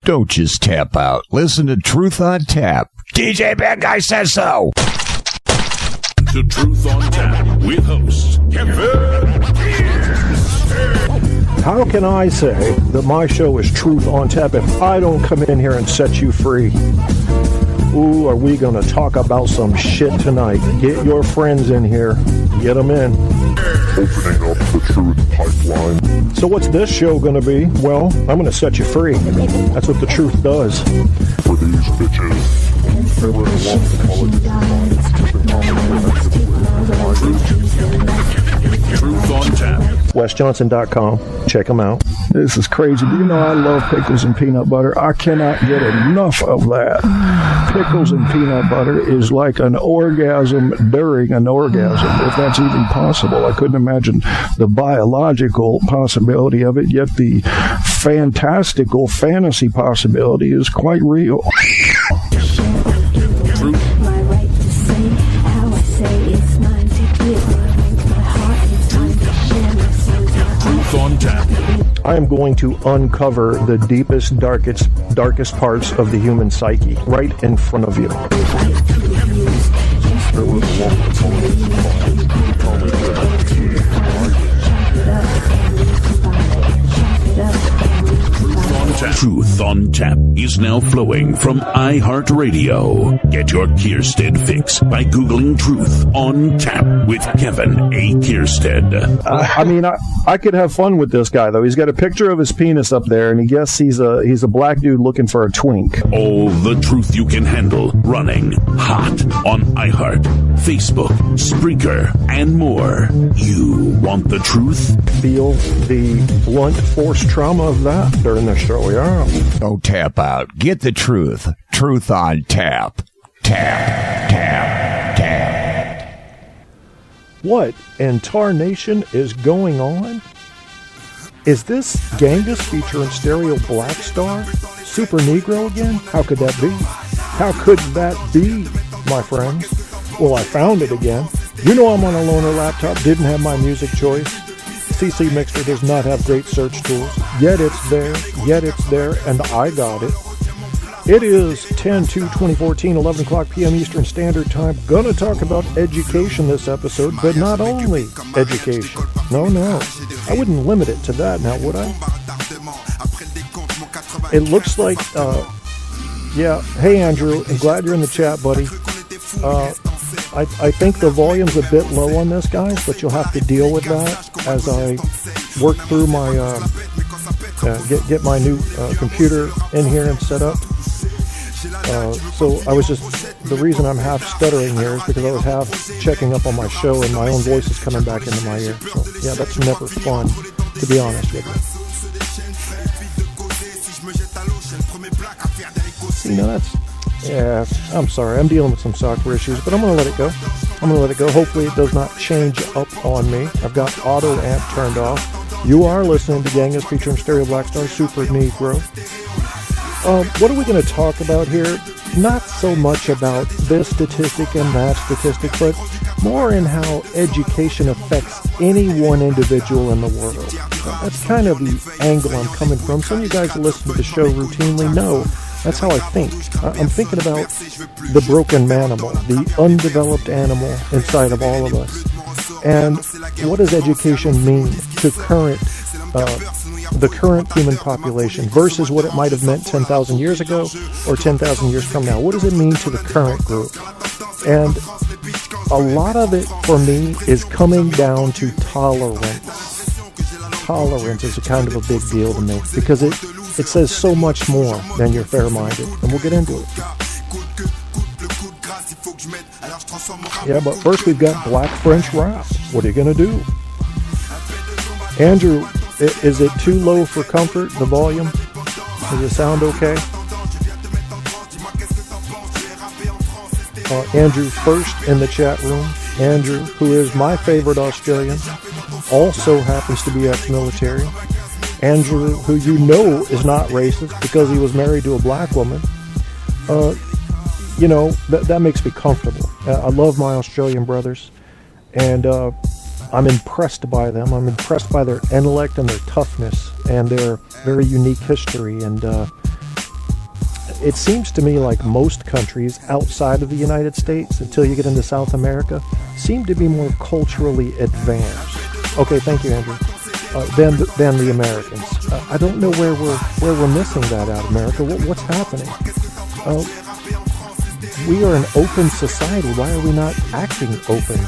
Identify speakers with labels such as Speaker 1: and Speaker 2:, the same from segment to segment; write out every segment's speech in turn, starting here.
Speaker 1: Don't just tap out. Listen to Truth on Tap. DJ Bad Guy says so.
Speaker 2: To Truth on Tap with hosts Kevin.
Speaker 3: How can I say that my show is Truth on Tap if I don't come in here and set you free? Ooh, are we going to talk about some shit tonight? Get your friends in here. Get them in.
Speaker 4: Opening up the Truth pipeline.
Speaker 3: So what's this show going to be? Well, I'm going to set you free. That's what the truth does.
Speaker 4: For these bitches.
Speaker 2: Truth on Tap.
Speaker 3: WesJohnson.com. Check them out.
Speaker 5: This is crazy. Do you know I love pickles and peanut butter? I cannot get enough of that. Pickles and peanut butter is like an orgasm during an orgasm, if that's even possible. I couldn't imagine the biological possibility of it, yet the fantastical fantasy possibility is quite real.
Speaker 2: On Tap.
Speaker 3: I am going to uncover the deepest, darkest parts of the human psyche right in front of you.
Speaker 2: Truth on Tap is now flowing from iHeartRadio. Get your Kierstead fix by Googling Truth on Tap with Kevin A. Kierstead.
Speaker 3: I could have fun with this guy, though. He's got a picture of his penis up there, and he guesses he's a black dude looking for a twink.
Speaker 2: All the truth you can handle running hot on iHeart, Facebook, Spreaker, and more. You want the truth?
Speaker 3: Feel the blunt force trauma of that during the show, yeah.
Speaker 1: Don't tap out. Get the truth. Truth on Tap. Tap, tap, tap.
Speaker 3: What in tarnation is going on? Is this Genghis featuring Stereo Black Star? Super Negro again? How could that be? How could that be, my friends? Well, I found it again. You know I'm on a loaner laptop, didn't have my music choice. CC Mixer does not have great search tools, yet it's there, and I got it. It is 10/2/2014, 11 o'clock p.m. Eastern Standard Time. Gonna talk about education this episode, but not only education. No. I wouldn't limit it to that now, would I? It looks like, yeah. Hey, Andrew, I'm glad you're in the chat, buddy. I think the volume's a bit low on this, guys, but you'll have to deal with that as I work through my, get my new computer in here and set up. So the reason I'm half stuttering here is because I was half checking up on my show and my own voice is coming back into my ear. So, yeah, that's never fun, to be honest with you. You know, yeah, I'm sorry. I'm dealing with some software issues, but I'm going to let it go. Hopefully it does not change up on me. I've got auto amp turned off. You are listening to Genghis featuring Stereo Black Star, Super Negro. What are we going to talk about here? Not so much about this statistic and that statistic, but more in how education affects any one individual in the world. That's kind of the angle I'm coming from. Some of you guys who listen to the show routinely know that's how I think. I'm thinking about the broken manimal, the undeveloped animal inside of all of us. And what does education mean to the current human population versus what it might have meant 10,000 years ago or 10,000 years from now? What does it mean to the current group? And a lot of it, for me, is coming down to tolerance. Tolerance is a kind of a big deal to me because it says so much more than you're fair-minded, and we'll get into it. Yeah, but first we've got Black French rap. What are you going to do? Andrew, is it too low for comfort, the volume? Does it sound okay? Andrew first in the chat room. Andrew, who is my favorite Australian, also happens to be ex-military. Andrew, who you know is not racist because he was married to a black woman. You know, that makes me comfortable. I love my Australian brothers, and I'm impressed by them. I'm impressed by their intellect and their toughness and their very unique history. And it seems to me like most countries outside of the United States, until you get into South America, seem to be more culturally advanced. Okay, thank you, Andrew. Than the Americans. I don't know where we're missing that out, America. What's happening? We are an open society. Why are we not acting open?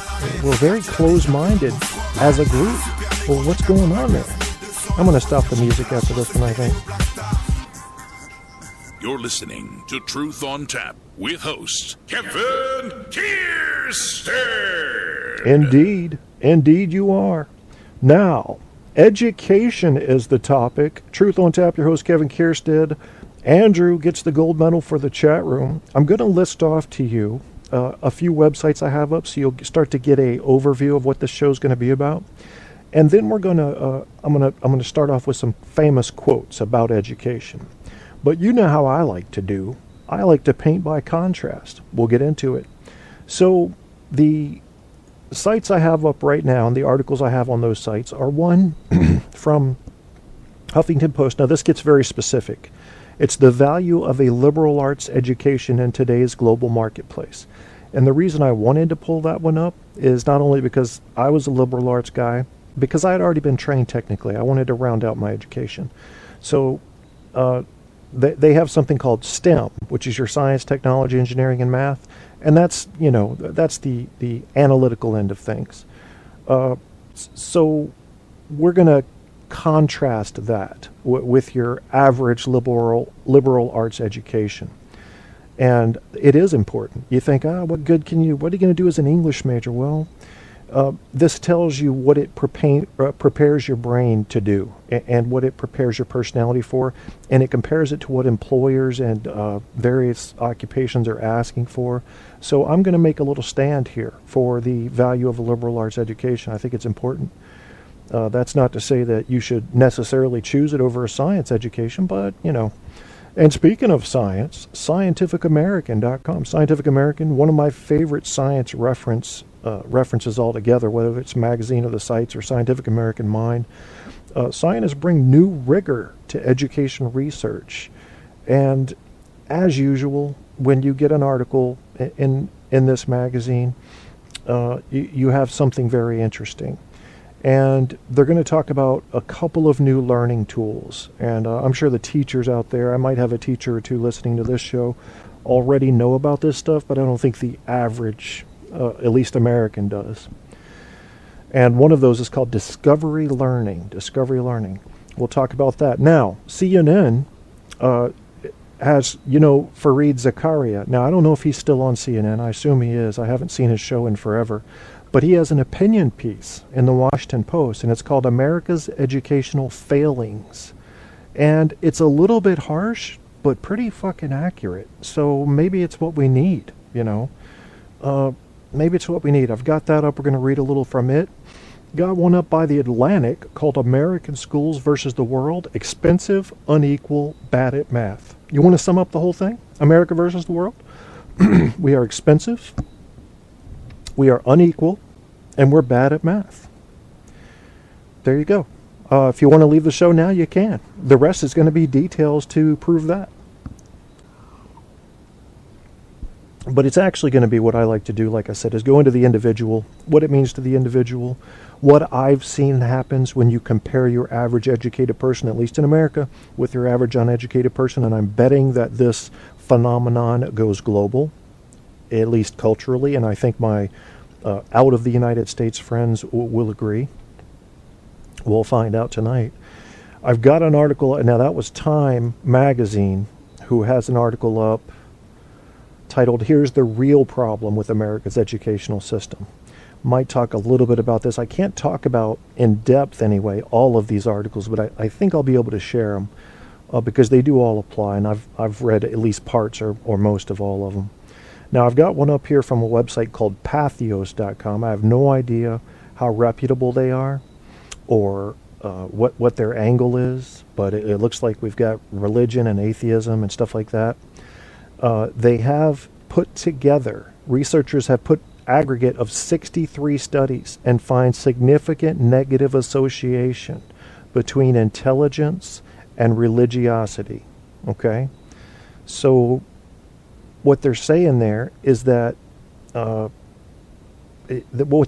Speaker 3: We're very closed-minded as a group. Well, what's going on there? I'm going to stop the music after this one, I think.
Speaker 2: You're listening to Truth on Tap with host Kevin Kierstead.
Speaker 3: Indeed you are. Now, education is the topic. Truth on Tap, your host Kevin Kierstead. Andrew gets the gold medal for the chat room. I'm going to list off to you a few websites I have up, so you'll start to get a overview of what this show's going to be about. And then I'm going to start off with some famous quotes about education. But you know how I like to do. I like to paint by contrast. We'll get into it. So the sites I have up right now and the articles I have on those sites are one from Huffington Post. Now this gets very specific. It's the value of a liberal arts education in today's global marketplace. And the reason I wanted to pull that one up is not only because I was a liberal arts guy, because I had already been trained technically. I wanted to round out my education. So they have something called STEM, which is your science, technology, engineering, and math. And that's the analytical end of things. So we're going to contrast that with your average liberal arts education. And it is important. You think, what are you going to do as an English major? Well, this tells you what it prepares your brain to do and what it prepares your personality for, and it compares it to what employers and various occupations are asking for. So I'm going to make a little stand here for the value of a liberal arts education. I think it's important. That's not to say that you should necessarily choose it over a science education, but, And speaking of science, scientificamerican.com. Scientific American, one of my favorite science references altogether, whether it's Magazine of the Sites or Scientific American Mind. Scientists bring new rigor to education research. And as usual, when you get an article in this magazine, you have something very interesting. And they're going to talk about a couple of new learning tools. And I'm sure the teachers out there, I might have a teacher or two listening to this show, already know about this stuff, but I don't think the average, at least American, does. And one of those is called Discovery Learning. Discovery Learning. We'll talk about that. Now, CNN has, Fareed Zakaria. Now, I don't know if he's still on CNN. I assume he is. I haven't seen his show in forever. But he has an opinion piece in the Washington Post, and it's called America's Educational Failings. And it's a little bit harsh, but pretty fucking accurate. So maybe it's what we need, Maybe it's what we need. I've got that up. We're going to read a little from it. Got one up by The Atlantic called American Schools versus the World. Expensive, unequal, bad at math. You want to sum up the whole thing? America versus the world? We are expensive. We are unequal, and we're bad at math. There you go. If you want to leave the show now, you can. The rest is going to be details to prove that. But it's actually going to be what I like to do, like I said, is go into the individual, what it means to the individual, what I've seen happens when you compare your average educated person, at least in America, with your average uneducated person, and I'm betting that this phenomenon goes global, at least culturally, and I think my out of the United States friends will agree. We'll find out tonight. I've got an article, now that was Time Magazine, who has an article up titled, Here's the Real Problem with America's Educational System. Might talk a little bit about this. I can't talk about, in depth anyway, all of these articles, but I think I'll be able to share them because they do all apply, and I've read at least parts or most of all of them. Now, I've got one up here from a website called Pathos.com. I have no idea how reputable they are or what their angle is, but it looks like we've got religion and atheism and stuff like that. They have put together, researchers have put aggregate of 63 studies and find significant negative association between intelligence and religiosity. Okay? So what they're saying there is that what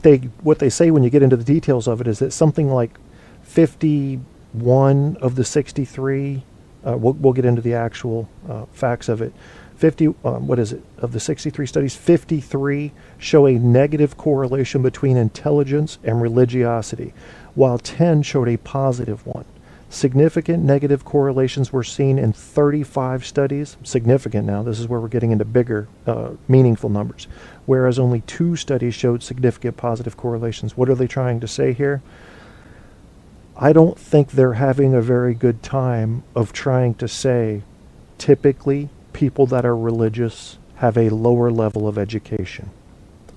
Speaker 3: they say when you get into the details of it is that something like 51 of the 63, we'll get into the actual facts of it. Of the 63 studies, 53 show a negative correlation between intelligence and religiosity, while 10 showed a positive one. Significant negative correlations were seen in 35 studies. Significant now, this is where we're getting into bigger, meaningful numbers. Whereas only 2 studies showed significant positive correlations. What are they trying to say here? I don't think they're having a very good time of trying to say, typically, people that are religious have a lower level of education.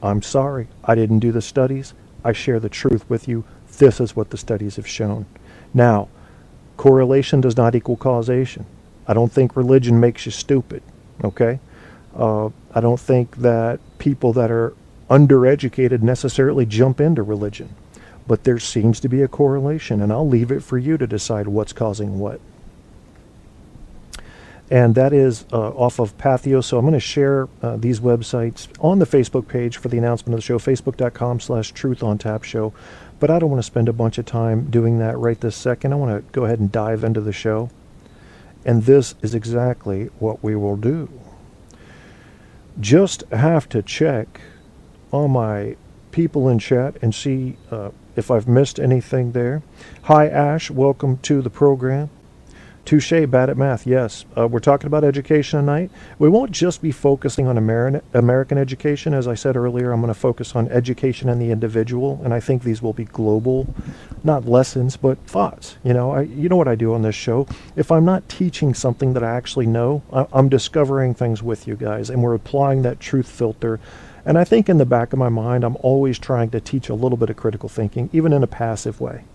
Speaker 3: I'm sorry, I didn't do the studies. I share the truth with you. This is what the studies have shown. Now, correlation does not equal causation. I don't think religion makes you stupid, okay? I don't think that people that are undereducated necessarily jump into religion. But there seems to be a correlation, and I'll leave it for you to decide what's causing what. And that is off of Pathio. So I'm going to share these websites on the Facebook page for the announcement of the show, facebook.com/truthontapshow. But I don't want to spend a bunch of time doing that right this second. I want to go ahead and dive into the show. And this is exactly what we will do. Just have to check on my people in chat and see if I've missed anything there. Hi, Ash. Welcome to the program. Touche, bad at math. Yes, we're talking about education tonight. We won't just be focusing on American education. As I said earlier, I'm going to focus on education and the individual, and I think these will be global, not lessons, but thoughts. You know what I do on this show. If I'm not teaching something that I actually know, I'm discovering things with you guys, and we're applying that truth filter. And I think in the back of my mind, I'm always trying to teach a little bit of critical thinking, even in a passive way.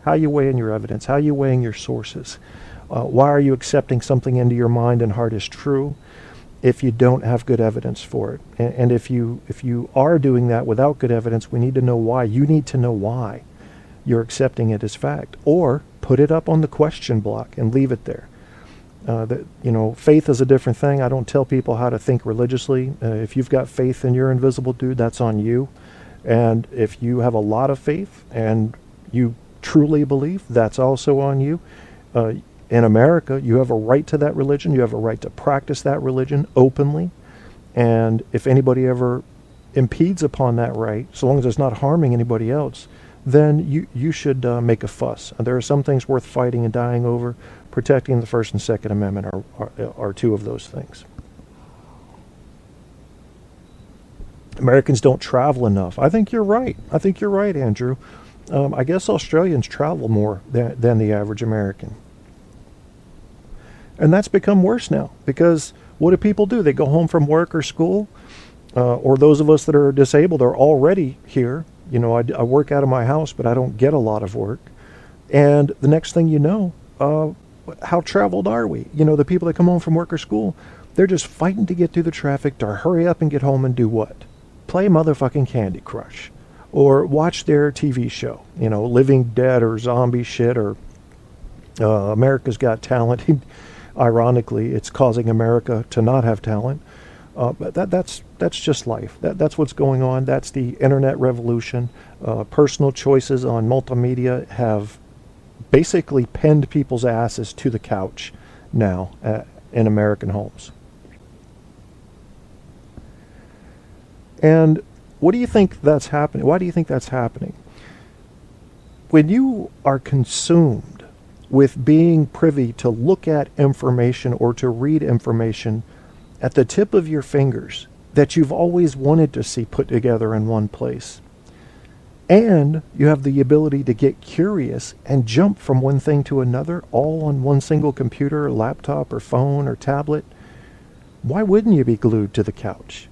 Speaker 3: How are you weighing your evidence? How are you weighing your sources? Why are you accepting something into your mind and heart as true if you don't have good evidence for it? And if you are doing that without good evidence, we need to know why. You need to know why you're accepting it as fact. Or put it up on the question block and leave it there. Faith is a different thing. I don't tell people how to think religiously. If you've got faith in your invisible dude, that's on you. And if you have a lot of faith and you truly believe, that's also on you. In America, you have a right to that religion. You have a right to practice that religion openly. And if anybody ever impedes upon that right, so long as it's not harming anybody else, then you should make a fuss. There are some things worth fighting and dying over. Protecting the First and Second Amendment are two of those things. Americans don't travel enough. I think you're right. Andrew. I guess Australians travel more than the average American. And that's become worse now, because what do people do? They go home from work or school, or those of us that are disabled are already here. I work out of my house, but I don't get a lot of work. And the next thing you know, how traveled are we? The people that come home from work or school, they're just fighting to get through the traffic to hurry up and get home and do what? Play motherfucking Candy Crush. Or watch their TV show, Living Dead or zombie shit, or America's Got Talent. Ironically, it's causing America to not have talent. But that's just life. That's what's going on. That's the internet revolution. Personal choices on multimedia have basically pinned people's asses to the couch now in American homes. And what do you think that's happening? Why do you think that's happening? When you are consumed with being privy to look at information or to read information at the tip of your fingers that you've always wanted to see put together in one place, and you have the ability to get curious and jump from one thing to another all on one single computer or laptop or phone or tablet, why wouldn't you be glued to the couch?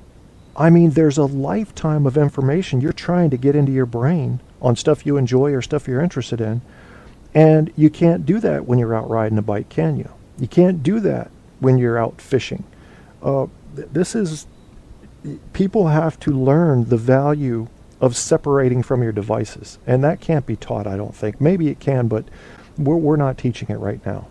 Speaker 3: I mean, there's a lifetime of information you're trying to get into your brain on stuff you enjoy or stuff you're interested in. And you can't do that when you're out riding a bike, can you? You can't do that when you're out fishing. People have to learn the value of separating from your devices. And that can't be taught, I don't think. Maybe it can, but we're not teaching it right now.